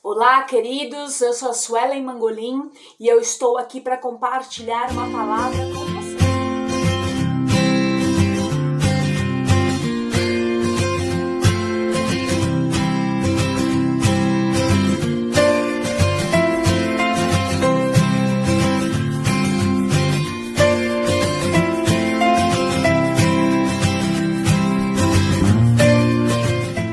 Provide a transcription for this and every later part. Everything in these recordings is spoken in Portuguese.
Olá, queridos, eu sou a Suelen Mangolin e eu estou aqui para compartilhar uma palavra com você.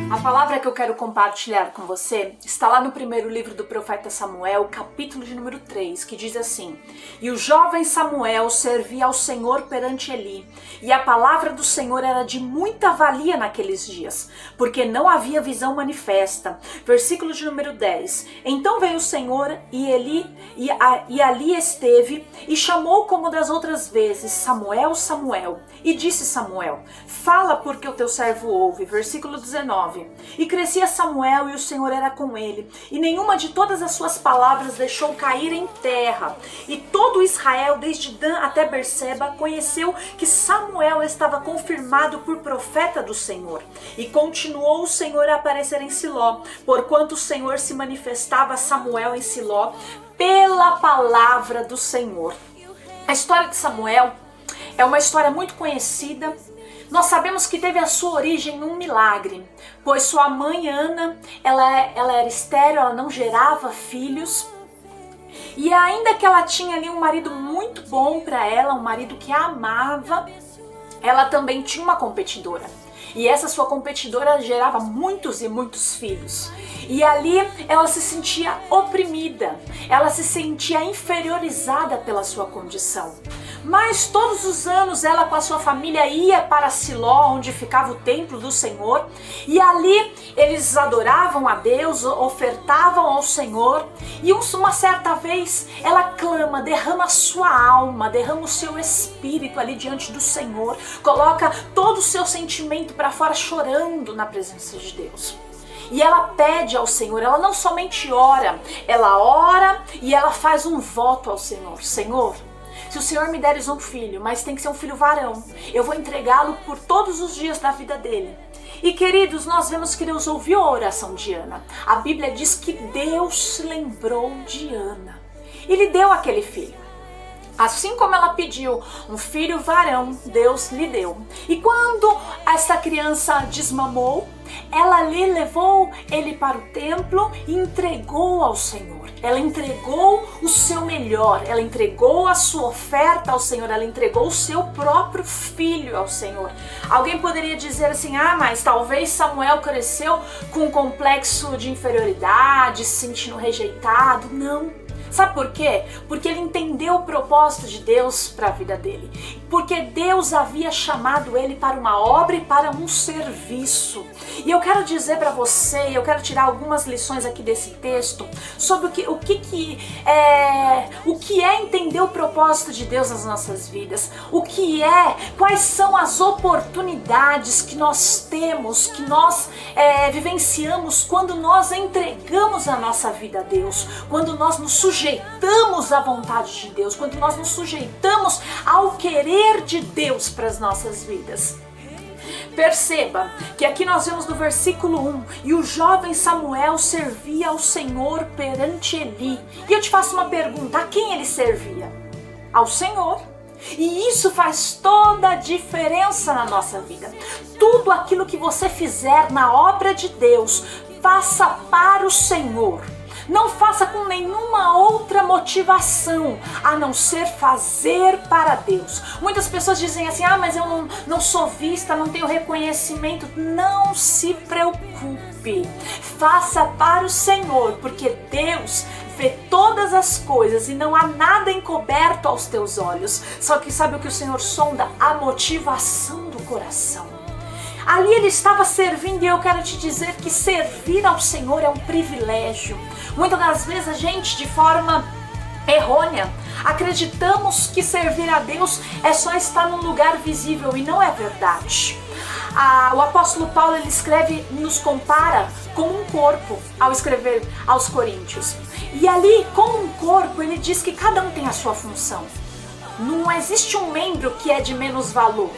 A palavra que eu quero compartilhar com você está lá no primeiro livro do profeta Samuel, capítulo de número 3, que diz assim: E o jovem Samuel servia ao Senhor perante Eli, e a palavra do Senhor era de muita valia naqueles dias, porque não havia visão manifesta. Versículo de número 10. Então veio o Senhor e ali esteve, e chamou como das outras vezes: Samuel, Samuel. E disse Samuel: Fala, porque o teu servo ouve. Versículo 19. E crescia Samuel, e o Senhor era com ele, e nenhuma de todas as suas palavras deixou cair em terra. E todo Israel, desde Dan até Berseba, conheceu que Samuel estava confirmado por profeta do Senhor. E continuou o Senhor a aparecer em Siló, porquanto o Senhor se manifestava a Samuel em Siló pela palavra do Senhor. A história de Samuel é uma história muito conhecida. Nós sabemos que teve a sua origem num milagre, pois sua mãe Ana, ela era estéril, ela não gerava filhos. E ainda que ela tinha ali um marido muito bom para ela, um marido que a amava, ela também tinha uma competidora. E essa sua competidora gerava muitos e muitos filhos. E ali ela se sentia oprimida, ela se sentia inferiorizada pela sua condição. Mas todos os anos ela com a sua família ia para Siló, onde ficava o templo do Senhor, e ali eles adoravam a Deus, ofertavam ao Senhor, e uma certa vez ela clama, derrama a sua alma, derrama o seu espírito ali diante do Senhor, coloca todo o seu sentimento para fora chorando na presença de Deus. E ela pede ao Senhor, ela não somente ora, ela ora e ela faz um voto ao Senhor. Senhor, se o Senhor me deres um filho, mas tem que ser um filho varão, eu vou entregá-lo por todos os dias da vida dele. E queridos, nós vemos que Deus ouviu a oração de Ana. A Bíblia diz que Deus se lembrou de Ana e lhe deu aquele filho. Assim como ela pediu um filho varão, Deus lhe deu. E quando essa criança desmamou, ela lhe levou ele para o templo e entregou ao Senhor. Ela entregou o seu melhor, ela entregou a sua oferta ao Senhor, ela entregou o seu próprio filho ao Senhor. Alguém poderia dizer assim: mas talvez Samuel cresceu com um complexo de inferioridade, se sentindo rejeitado. Não. Sabe por quê? Porque ele entendeu o propósito de Deus para a vida dele. Porque Deus havia chamado ele para uma obra e para um serviço. E eu quero dizer para você, eu quero tirar algumas lições aqui desse texto sobre o que é entender o propósito de Deus nas nossas vidas. Quais são as oportunidades que nós temos, que nós vivenciamos quando nós entregamos a nossa vida a Deus, quando nós nos sujeitamos à vontade de Deus, quando nós nos sujeitamos ao querer de Deus para as nossas vidas. Perceba que aqui nós vemos no versículo 1: E o jovem Samuel servia ao Senhor perante Eli. E eu te faço uma pergunta: a quem ele servia? Ao Senhor. E isso faz toda a diferença na nossa vida. Tudo aquilo que você fizer na obra de Deus, faça para o Senhor. Não faça com nenhuma outra motivação a não ser fazer para Deus. Muitas pessoas dizem assim: mas eu não sou vista, não tenho reconhecimento. Não se preocupe, faça para o Senhor, porque Deus vê todas as coisas e não há nada encoberto aos teus olhos. Só que sabe o que o Senhor sonda? A motivação do coração. Ali ele estava servindo, e eu quero te dizer que servir ao Senhor é um privilégio. Muitas das vezes a gente, de forma errônea, acreditamos que servir a Deus é só estar num lugar visível, e não é verdade. O apóstolo Paulo, ele escreve, nos compara com um corpo ao escrever aos Coríntios. E ali, como um corpo, ele diz que cada um tem a sua função. Não existe um membro que é de menos valor.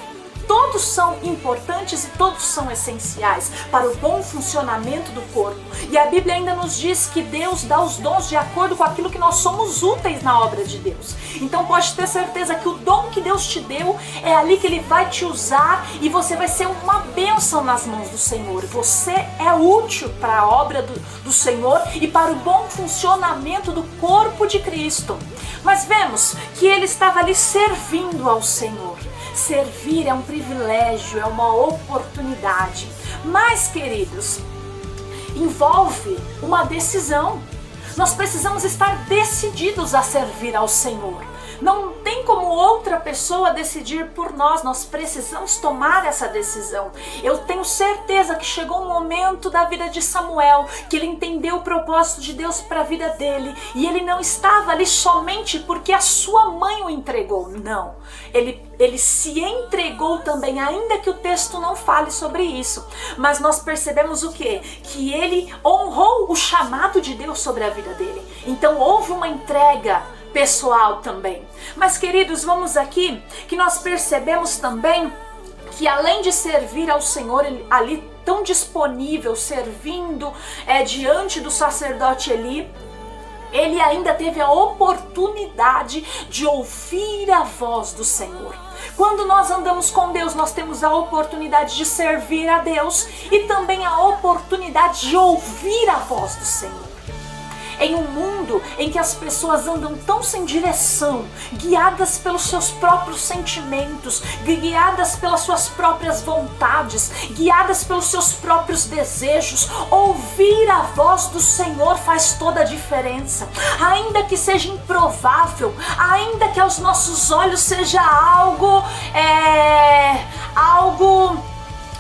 todos são importantes e todos são essenciais para o bom funcionamento do corpo. E a Bíblia ainda nos diz que Deus dá os dons de acordo com aquilo que nós somos úteis na obra de Deus. Então pode ter certeza que o dom que Deus te deu é ali que Ele vai te usar e você vai ser uma bênção nas mãos do Senhor. Você é útil para a obra do Senhor e para o bom funcionamento do corpo de Cristo. Mas vemos que ele estava ali servindo ao Senhor. Servir é um privilégio, é uma oportunidade. Mas, queridos, envolve uma decisão. Nós precisamos estar decididos a servir ao Senhor. Não tem como outra pessoa decidir por nós, nós precisamos tomar essa decisão. Eu tenho certeza que chegou um momento da vida de Samuel que ele entendeu o propósito de Deus para a vida dele, e ele não estava ali somente porque a sua mãe o entregou, não. Ele se entregou também, ainda que o texto não fale sobre isso. Mas nós percebemos o quê? Que ele honrou o chamado de Deus sobre a vida dele. Então houve uma entrega pessoal também. Mas, queridos, vamos aqui que nós percebemos também que além de servir ao Senhor ali tão disponível, servindo diante do sacerdote Eli, ele ainda teve a oportunidade de ouvir a voz do Senhor. Quando nós andamos com Deus, nós temos a oportunidade de servir a Deus e também a oportunidade de ouvir a voz do Senhor. Em um mundo em que as pessoas andam tão sem direção, guiadas pelos seus próprios sentimentos, guiadas pelas suas próprias vontades, guiadas pelos seus próprios desejos, ouvir a voz do Senhor faz toda a diferença. Ainda que seja improvável, ainda que aos nossos olhos seja algo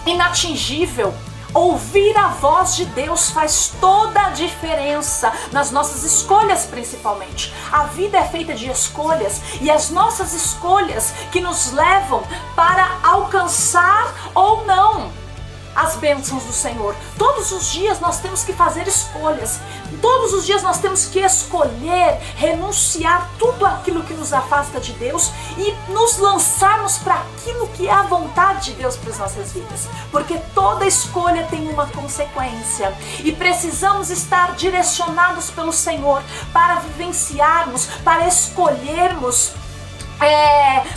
inatingível, ouvir a voz de Deus faz toda a diferença nas nossas escolhas, principalmente. A vida é feita de escolhas e as nossas escolhas que nos levam para alcançar ou não as bênçãos do Senhor. Todos os dias nós temos que fazer escolhas. Todos os dias nós temos que escolher, renunciar tudo aquilo que nos afasta de Deus e nos lançarmos para aquilo que é a vontade de Deus para as nossas vidas. Porque toda escolha tem uma consequência e precisamos estar direcionados pelo Senhor para vivenciarmos, para escolhermos,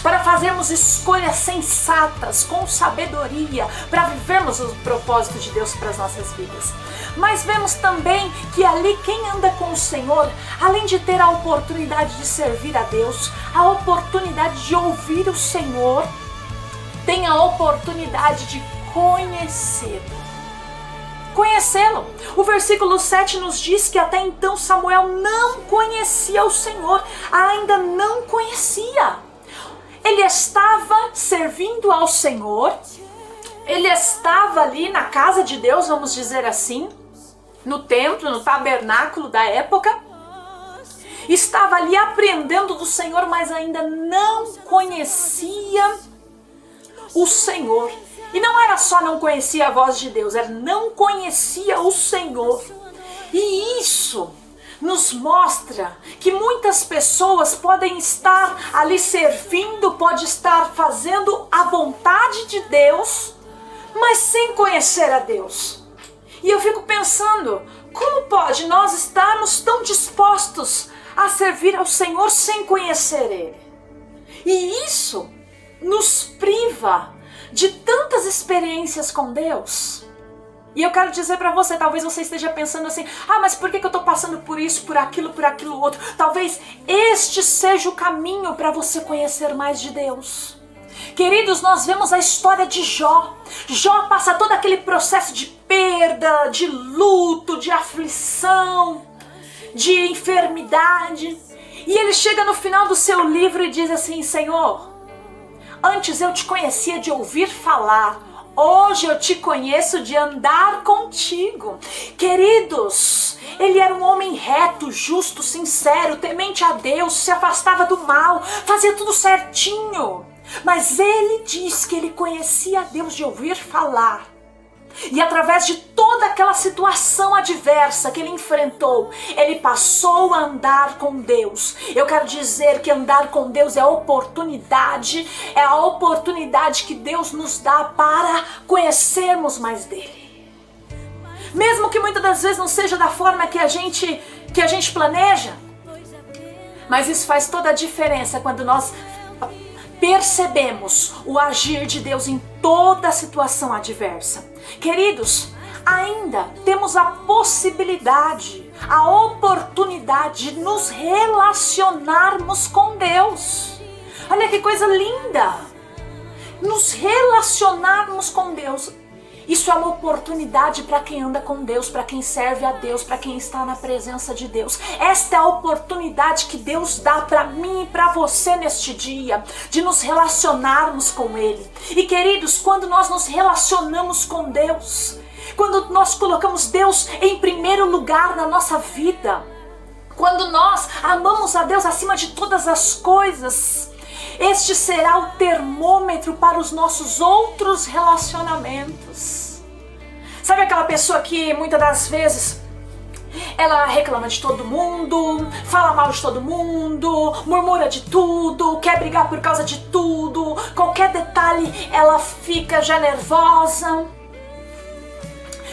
para fazermos escolhas sensatas, com sabedoria, para vivermos o propósito de Deus para as nossas vidas. Mas vemos também que ali quem anda com o Senhor, além de ter a oportunidade de servir a Deus, a oportunidade de ouvir o Senhor, tem a oportunidade de conhecê-lo. O versículo 7 nos diz que até então Samuel não conhecia o Senhor, ainda não conhecia. Ele estava servindo ao Senhor, ele estava ali na casa de Deus, vamos dizer assim, no templo, no tabernáculo da época, estava ali aprendendo do Senhor, mas ainda não conhecia o Senhor. E não era só não conhecia a voz de Deus, era não conhecia o Senhor. E isso nos mostra que muitas pessoas podem estar ali servindo, pode estar fazendo a vontade de Deus, mas sem conhecer a Deus. E eu fico pensando, como pode nós estarmos tão dispostos a servir ao Senhor sem conhecer Ele? E isso nos priva de tantas experiências com Deus. E eu quero dizer para você, talvez você esteja pensando assim, mas por que eu estou passando por isso, por aquilo outro? Talvez este seja o caminho para você conhecer mais de Deus. Queridos, nós vemos a história de Jó. Jó passa todo aquele processo de perda, de luto, de aflição, de enfermidade. E ele chega no final do seu livro e diz assim, Senhor, antes eu te conhecia de ouvir falar, hoje eu te conheço de andar contigo. Queridos, ele era um homem reto, justo, sincero, temente a Deus, se afastava do mal, fazia tudo certinho. Mas ele diz que ele conhecia a Deus de ouvir falar. E através de toda aquela situação adversa que ele enfrentou, ele passou a andar com Deus. Eu quero dizer que andar com Deus é a oportunidade que Deus nos dá para conhecermos mais dele. Mesmo que muitas das vezes não seja da forma que a gente planeja, mas isso faz toda a diferença quando nós percebemos o agir de Deus em toda a situação adversa. Queridos, ainda temos a possibilidade, a oportunidade de nos relacionarmos com Deus. Olha que coisa linda! Nos relacionarmos com Deus. Isso é uma oportunidade para quem anda com Deus, para quem serve a Deus, para quem está na presença de Deus. Esta é a oportunidade que Deus dá para mim e para você neste dia, de nos relacionarmos com Ele. E queridos, quando nós nos relacionamos com Deus, quando nós colocamos Deus em primeiro lugar na nossa vida, quando nós amamos a Deus acima de todas as coisas, este será o termômetro para os nossos outros relacionamentos. Sabe aquela pessoa que muitas das vezes ela reclama de todo mundo, fala mal de todo mundo, murmura de tudo, quer brigar por causa de tudo, qualquer detalhe ela fica já nervosa?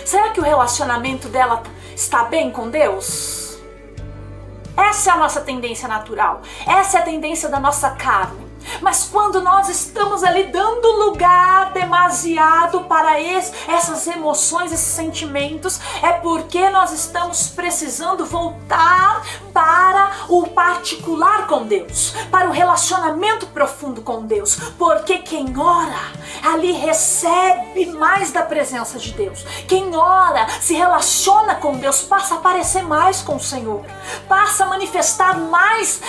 Será que o relacionamento dela está bem com Deus? Essa é a nossa tendência natural, essa é a tendência da nossa carne. Mas quando nós estamos ali dando lugar demasiado para essas emoções, esses sentimentos, é porque nós estamos precisando voltar para o particular com Deus, para o relacionamento profundo com Deus, porque quem ora ali recebe mais da presença de Deus. Quem ora, se relaciona com Deus, passa a parecer mais com o Senhor, passa a manifestar mais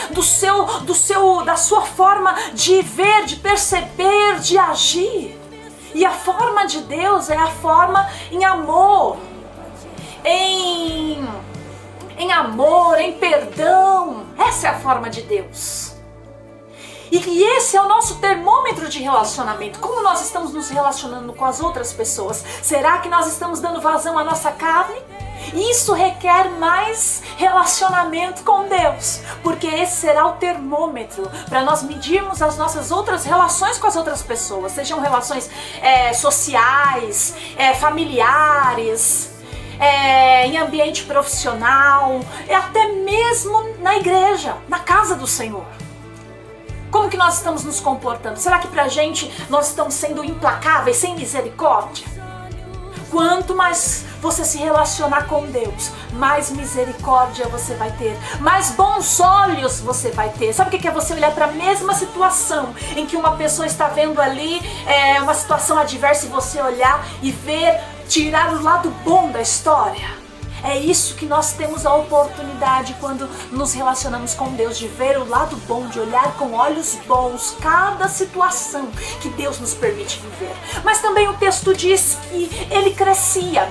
da sua forma de ver, de perceber, de agir. E a forma de Deus é a forma em amor, em amor, em perdão. Essa é a forma de Deus. E esse é o nosso termômetro de relacionamento. Como nós estamos nos relacionando com as outras pessoas? Será que nós estamos dando vazão à nossa carne? Isso requer mais relacionamento com Deus, porque esse será o termômetro para nós medirmos as nossas outras relações com as outras pessoas, sejam relações sociais, familiares, em ambiente profissional, e até mesmo na igreja, na casa do Senhor. Como que nós estamos nos comportando? Será que pra gente nós estamos sendo implacáveis, sem misericórdia? Quanto mais você se relacionar com Deus, mais misericórdia você vai ter, mais bons olhos você vai ter. Sabe o que é você olhar para a mesma situação em que uma pessoa está vendo ali uma situação adversa, e você olhar e ver, tirar o lado bom da história? É isso que nós temos a oportunidade quando nos relacionamos com Deus, de ver o lado bom, de olhar com olhos bons cada situação que Deus nos permite viver. Mas também o texto diz que ele crescia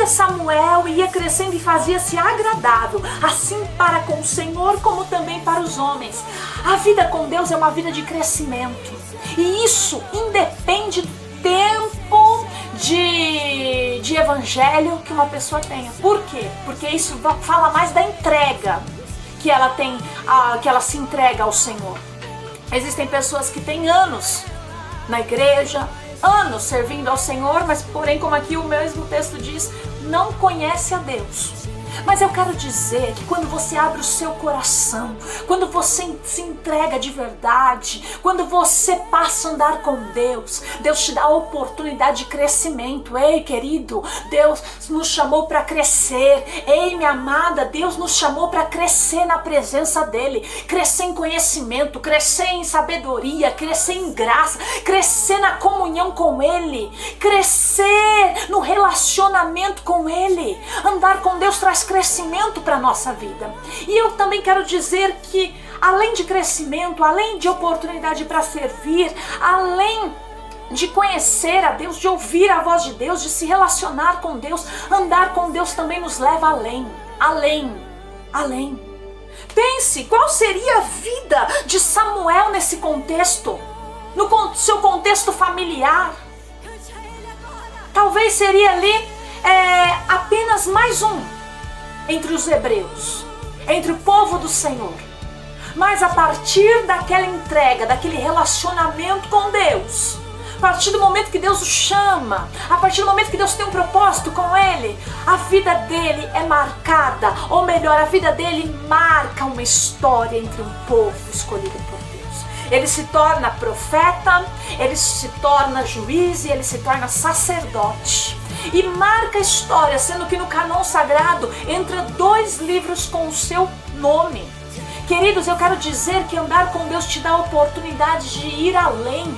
Samuel, ia crescendo e fazia-se agradável, assim para com o Senhor como também para os homens. A vida com Deus é uma vida de crescimento, e isso independe do tempo de evangelho que uma pessoa tenha. Por quê? Porque isso fala mais da entrega que ela tem, que ela se entrega ao Senhor. Existem pessoas que têm anos na igreja, anos servindo ao Senhor, mas porém, como aqui o mesmo texto diz, não conhece a Deus. Mas eu quero dizer que quando você abre o seu coração, quando você se entrega de verdade, quando você passa a andar com Deus, Deus te dá a oportunidade de crescimento. Ei, querido, Deus nos chamou para crescer. Ei, minha amada, Deus nos chamou para crescer na presença dEle, crescer em conhecimento, crescer em sabedoria, crescer em graça, crescer na comunhão com Ele, crescer no relacionamento com Ele. Andar com Deus traz crescimento para a nossa vida. E eu também quero dizer que, além de crescimento, além de oportunidade para servir, além de conhecer a Deus, de ouvir a voz de Deus, de se relacionar com Deus, andar com Deus também nos leva além. Pense, qual seria a vida de Samuel nesse contexto, no seu contexto familiar? Talvez seria ali apenas mais um entre os hebreus, entre o povo do Senhor. Mas a partir daquela entrega, daquele relacionamento com Deus, a partir do momento que Deus o chama, a partir do momento que Deus tem um propósito com ele, a vida dele é marcada, ou melhor, a vida dele marca uma história entre um povo escolhido por Deus. Ele se torna profeta, ele se torna juiz e ele se torna sacerdote. E marca a história, sendo que no cânon sagrado entra 2 livros com o seu nome. Queridos, eu quero dizer que andar com Deus te dá a oportunidade de ir além.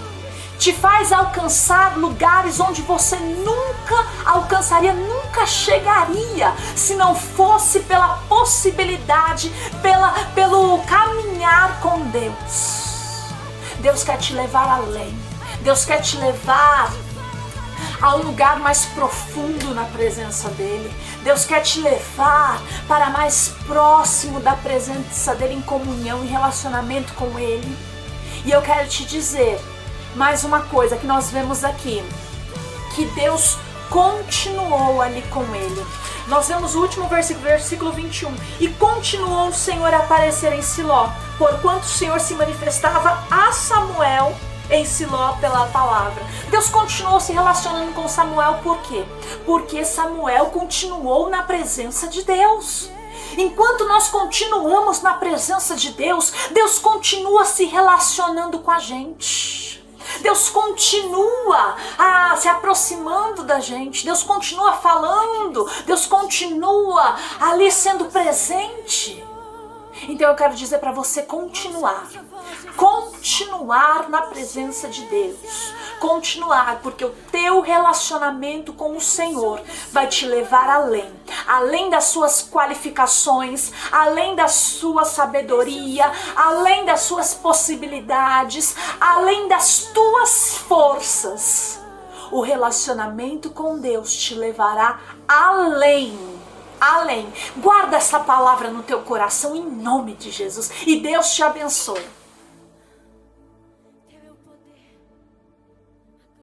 Te faz alcançar lugares onde você nunca alcançaria, nunca chegaria, se não fosse pela possibilidade, pelo caminhar com Deus. Deus quer te levar além. Deus quer te levar a um lugar mais profundo na presença dele. Deus quer te levar para mais próximo da presença dele, em comunhão, em relacionamento com ele. E eu quero te dizer mais uma coisa que nós vemos aqui, que Deus continuou ali com ele. Nós vemos o último versículo 21. E continuou o Senhor a aparecer em Siló, porquanto o Senhor se manifestava a Samuel em Siló pela palavra. Deus continuou se relacionando com Samuel, por quê? Porque Samuel continuou na presença de Deus. Enquanto nós continuamos na presença de Deus, Deus continua se relacionando com a gente. Deus continua se aproximando da gente. Deus continua falando. Deus continua ali sendo presente. Então eu quero dizer para você continuar na presença de Deus, continuar, porque o teu relacionamento com o Senhor vai te levar além das suas qualificações, além da sua sabedoria, além das suas possibilidades, além das tuas forças. O relacionamento com Deus te levará além. Guarda essa palavra no teu coração em nome de Jesus e Deus te abençoe.